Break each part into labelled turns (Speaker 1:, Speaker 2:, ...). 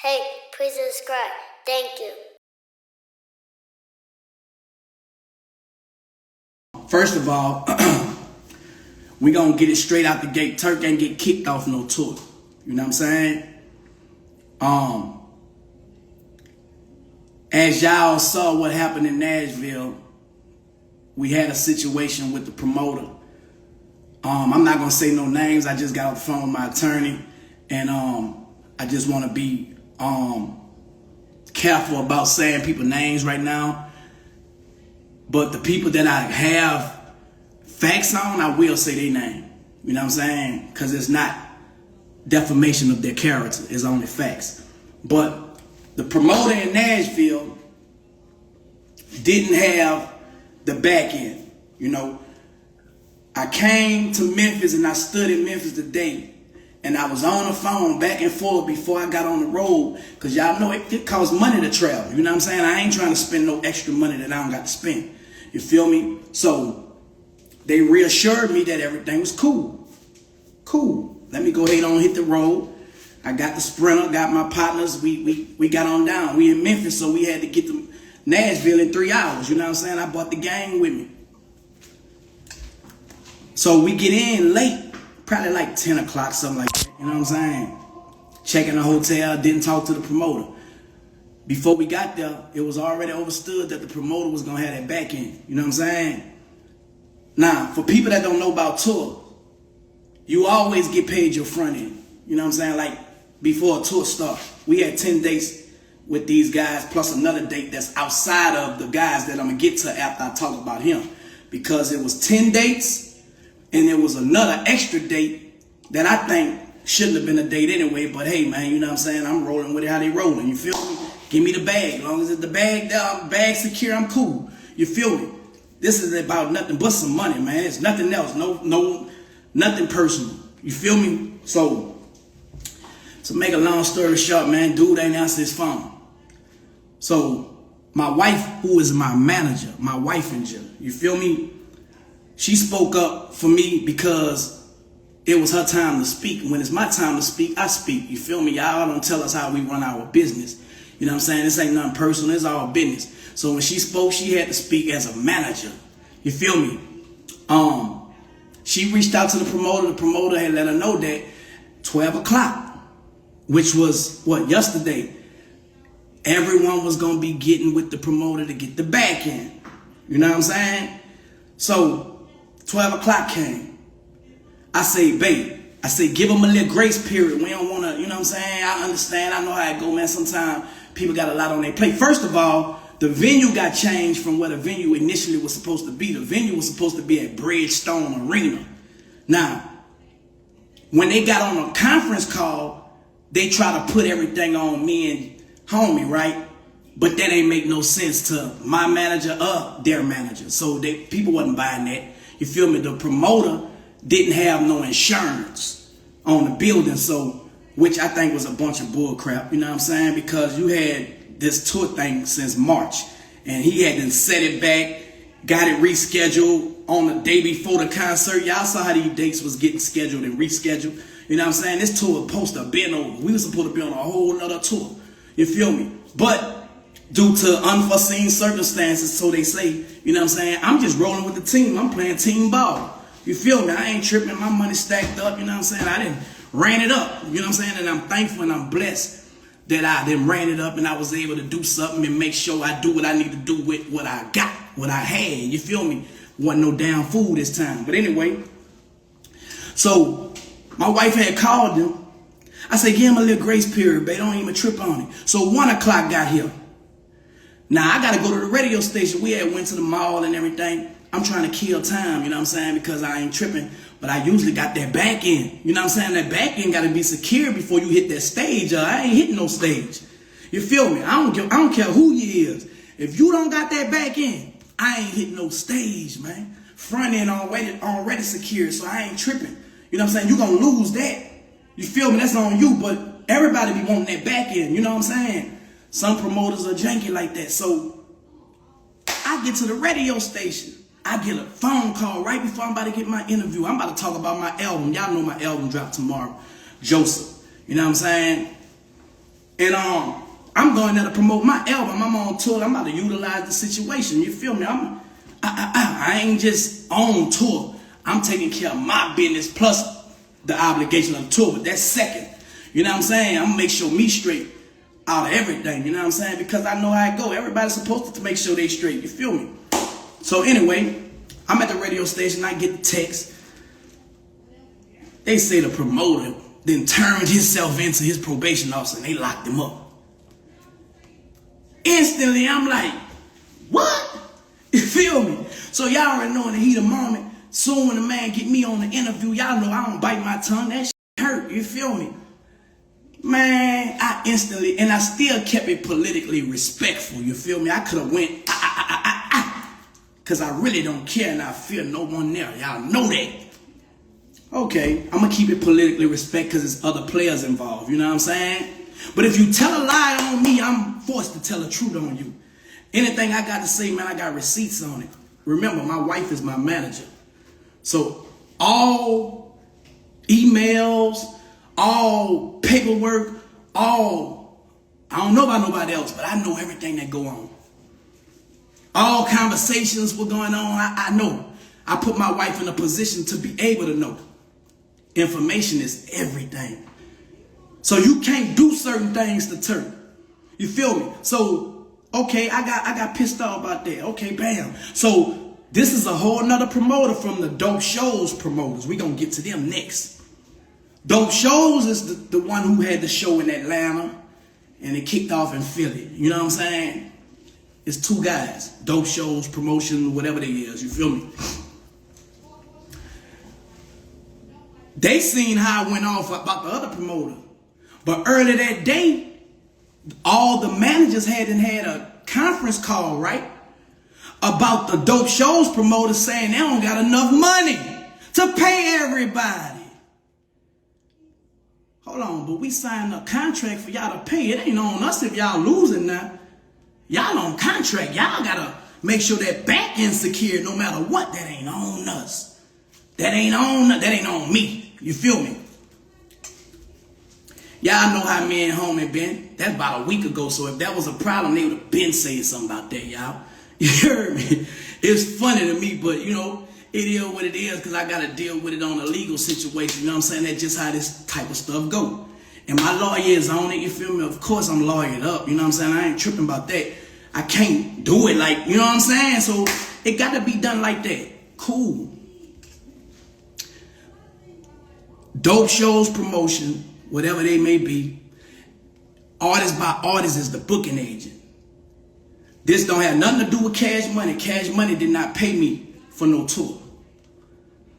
Speaker 1: Hey, please subscribe. Thank you.
Speaker 2: First of all, we gonna get it straight out the gate. Turk ain't get kicked off no tour. You know what I'm saying? As y'all saw what happened in Nashville, we had a situation with the promoter. I'm not gonna say no names. I just got off the phone with my attorney, and I just want to be careful about saying people's names right now. But the people that I have facts on, I will say their name. You know what I'm saying? Because it's not defamation of their character. It's only facts. But the promoter in Nashville didn't have the back end. You know, I came to Memphis and I stood in Memphis today. And I was on the phone back and forth before I got on the road. Because y'all know it costs money to travel. You know what I'm saying? I ain't trying to spend no extra money that I don't got to spend. You feel me? So they reassured me that everything was cool. Cool. Let me go ahead on hit the road. I got the Sprinter, got my partners. We got on down. We in Memphis, so we had to get to Nashville in 3 hours. You know what I'm saying? I brought the gang with me. So we get in late. Probably like 10 o'clock, something like that. You know what I'm saying? Checking the hotel, didn't talk to the promoter. Before we got there, it was already understood that the promoter was going to have that back end. You know what I'm saying? Now, for people that don't know about tour, you always get paid your front end. You know what I'm saying? Like, before a tour starts. We had 10 dates with these guys, plus another date that's outside of the guys that I'm going to get to after I talk about him. Because it was 10 dates. And there was another extra date that I think shouldn't have been a date anyway. But hey, man, you know what I'm saying? I'm rolling with it how they rolling. You feel me? Give me the bag. As long as it's the bag there, bag secure, I'm cool. You feel me? This is about nothing but some money, man. It's nothing else. No, nothing personal. You feel me? So make a long story short, man, dude ain't answer his phone. So my wife, who is my manager, my wife in jail, you feel me? She spoke up for me because it was her time to speak. When it's my time to speak, I speak. You feel me? Y'all don't tell us how we run our business. You know what I'm saying? This ain't nothing personal. It's all business. So when she spoke, she had to speak as a manager. You feel me? She reached out to the promoter. The promoter had let her know that 12 o'clock, which was, yesterday, everyone was going to be getting with the promoter to get the back end. You know what I'm saying? So 12 o'clock came. I say, babe, give them a little grace period. We don't want to, you know what I'm saying? I understand. I know how it go, man. Sometimes people got a lot on their plate. First of all, the venue got changed from where the venue initially was supposed to be. The venue was supposed to be at Bridgestone Arena. Now, when they got on a conference call, they try to put everything on me and homie, right? But that ain't make no sense to my manager or their manager. So people wasn't buying that. You feel me? The promoter didn't have no insurance on the building, so which I think was a bunch of bull crap. You know what I'm saying? Because you had this tour thing since March, and he had to set it back, got it rescheduled on the day before the concert. Y'all saw how these dates was getting scheduled and rescheduled. You know what I'm saying? This tour was supposed to have been over. We were supposed to be on a whole nother tour. You feel me? But due to unforeseen circumstances, so they say, you know what I'm saying? I'm just rolling with the team. I'm playing team ball. You feel me? I ain't tripping. My money stacked up. You know what I'm saying? I didn't ran it up. You know what I'm saying? And I'm thankful and I'm blessed that I then ran it up and I was able to do something and make sure I do what I need to do with what I got, what I had. You feel me? Wasn't no damn fool this time. But anyway, so my wife had called them. I said, give him a little grace period, babe. Don't even trip on it. So 1 o'clock got here. Now, I got to go to the radio station. We had went to the mall and everything. I'm trying to kill time, you know what I'm saying, because I ain't tripping. But I usually got that back end. You know what I'm saying? That back end got to be secure before you hit that stage. I ain't hitting no stage. You feel me? I don't care who you is. If you don't got that back end, I ain't hitting no stage, man. Front end already secure, so I ain't tripping. You know what I'm saying? You're going to lose that. You feel me? That's on you, but everybody be wanting that back end. You know what I'm saying? Some promoters are janky like that. So I get to the radio station. I get a phone call right before I'm about to get my interview. I'm about to talk about my album. Y'all know my album dropped tomorrow. Joseph. You know what I'm saying? And I'm going there to promote my album. I'm on tour. I'm about to utilize the situation. You feel me? I ain't just on tour. I'm taking care of my business plus the obligation of the tour. But that's second. You know what I'm saying? I'm gonna make sure me straight out of everything. You know what I'm saying? Because I know how it go. Everybody's supposed to make sure they straight. You feel me? So anyway, I'm at the radio station. I get the text. They say the promoter then turned himself into his probation officer and they locked him up. Instantly, I'm like, what? You feel me? So y'all already know in the heat of the moment, soon when the man get me on the interview, y'all know I don't bite my tongue. That shit hurt. You feel me? Man, I instantly, and I still kept it politically respectful. You feel me? I could have went, because I really don't care and I fear no one there. Y'all know that. Okay, I'm going to keep it politically respect because there's other players involved. You know what I'm saying? But if you tell a lie on me, I'm forced to tell the truth on you. Anything I got to say, man, I got receipts on it. Remember, my wife is my manager. So all emails, all paperwork, I don't know about nobody else, but I know everything that go on. All conversations were going on, I know. I put my wife in a position to be able to know. Information is everything. So you can't do certain things to Turk. You feel me? So, okay, I got pissed off about that. Okay, bam. So this is a whole nother promoter from the Dope Shows promoters. We gonna get to them next. Dope Shows is the one who had the show in Atlanta and it kicked off in Philly. You know what I'm saying? It's two guys. Dope Shows, promotion, whatever they is. You feel me? They seen how it went off about the other promoter. But earlier that day, all the managers had a conference call, right? About the Dope Shows promoters saying they don't got enough money to pay everybody. Hold on, but we signed a contract for y'all to pay. It ain't on us if y'all losing now. Y'all on contract. Y'all gotta make sure that back end secure no matter what. That ain't on us. That ain't on me. You feel me? Y'all know how me and homie been. That's about a week ago. So if that was a problem, they would have been saying something about that, y'all. You heard me? It's funny to me, but you know, it is what it is because I got to deal with it on a legal situation. You know what I'm saying? That's just how this type of stuff go. And my lawyer is on it. You feel me? Of course I'm lawyered up. You know what I'm saying? I ain't tripping about that. I can't do it like, you know what I'm saying? So it got to be done like that. Cool. Dope Shows promotion, whatever they may be, artist by artist is the booking agent. This don't have nothing to do with Cash Money. Cash Money did not pay me for no tour.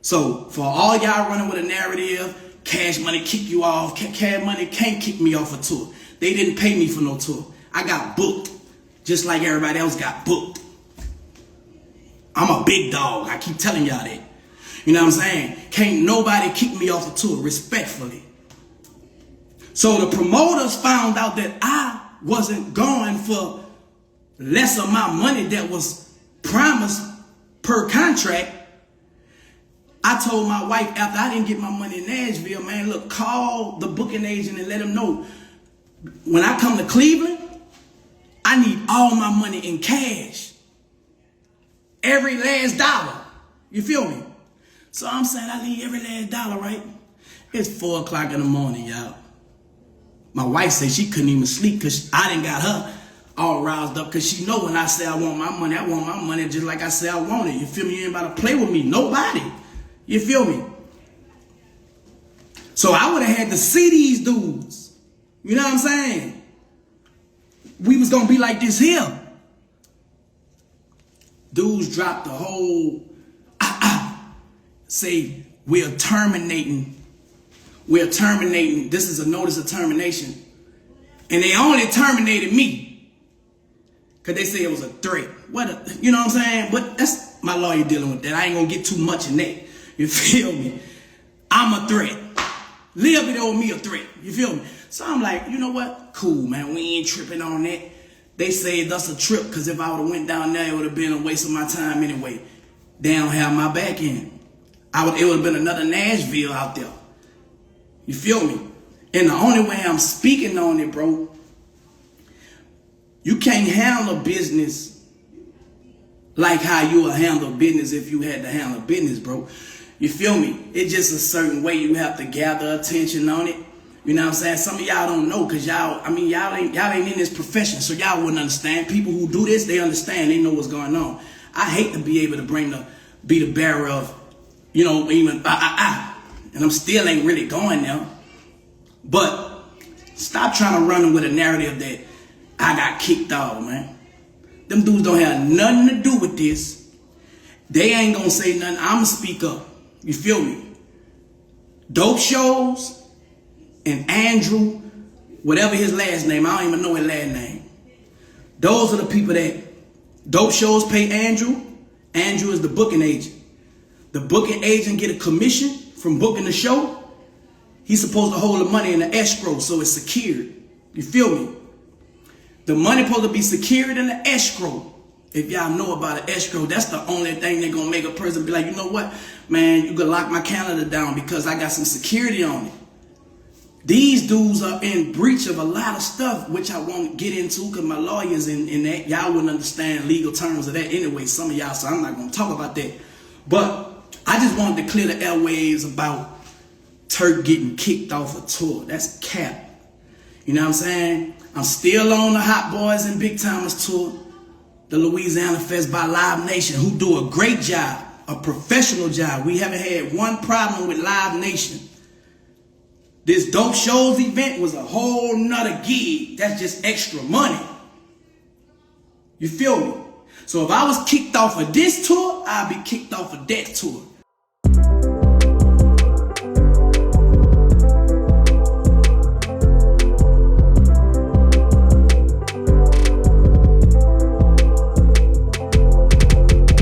Speaker 2: So for all y'all running with a narrative, Cash Money kick you off. Cash Money can't kick me off a tour. They didn't pay me for no tour. I got booked just like everybody else got booked. I'm a big dog. I keep telling y'all that. You know what I'm saying? Can't nobody kick me off a tour, respectfully. So the promoters found out that I wasn't going for less of my money that was promised per contract. I told my wife after I didn't get my money in Nashville, man, look, call the booking agent and let him know when I come to Cleveland, I need all my money in cash. Every last dollar. You feel me? So I'm saying I need every last dollar, right? It's 4 o'clock in the morning, y'all. My wife said she couldn't even sleep because I didn't got her all roused up because she know when I say I want my money just like I say I want it. You feel me? You ain't about to play with me. Nobody. You feel me? So I would have had to see these dudes. You know what I'm saying? We was going to be like this here. Dudes dropped the whole, say, we're terminating. This is a notice of termination. And they only terminated me. Because they say it was a threat. You know what I'm saying? But that's my lawyer dealing with that. I ain't going to get too much in that. You feel me? I'm a threat. Little bit over me a threat. You feel me? So I'm like, you know what? Cool, man. We ain't tripping on that. They saved us a trip because if I would have went down there, it would have been a waste of my time anyway. They don't have my back end. It would have been another Nashville out there. You feel me? And the only way I'm speaking on it, bro, You can't handle business like how you would handle business if you had to handle business, bro. You feel me? It's just a certain way you have to gather attention on it. You know what I'm saying? Some of y'all don't know because y'all ain't in this profession, so y'all wouldn't understand. People who do this, they understand. They know what's going on. I hate to be able to be the bearer of, and I'm still ain't really going there. But stop trying to run with a narrative that I got kicked off, man. Them dudes don't have nothing to do with this. They ain't gonna say nothing. I'ma speak up. You feel me? Dope Shows and Andrew, whatever his last name, I don't even know his last name. Those are the people that Dope Shows pay Andrew. Andrew is the booking agent. The booking agent get a commission from booking the show. He's supposed to hold the money in the escrow so it's secured. You feel me? The money supposed to be secured in the escrow. If y'all know about an escrow, that's the only thing they're going to make a person be like, you know what, man, you can lock my calendar down because I got some security on it. These dudes are in breach of a lot of stuff, which I won't get into because my lawyer's in that. Y'all wouldn't understand legal terms of that anyway, some of y'all, so I'm not going to talk about that. But I just wanted to clear the airwaves about Turk getting kicked off a tour. That's cap. You know what I'm saying? I'm still on the Hot Boys and Big Timers tour, the Louisiana Fest by Live Nation, who do a great job, a professional job. We haven't had one problem with Live Nation. This Dope Shows event was a whole nother gig. That's just extra money. You feel me? So if I was kicked off of this tour, I'd be kicked off of that tour.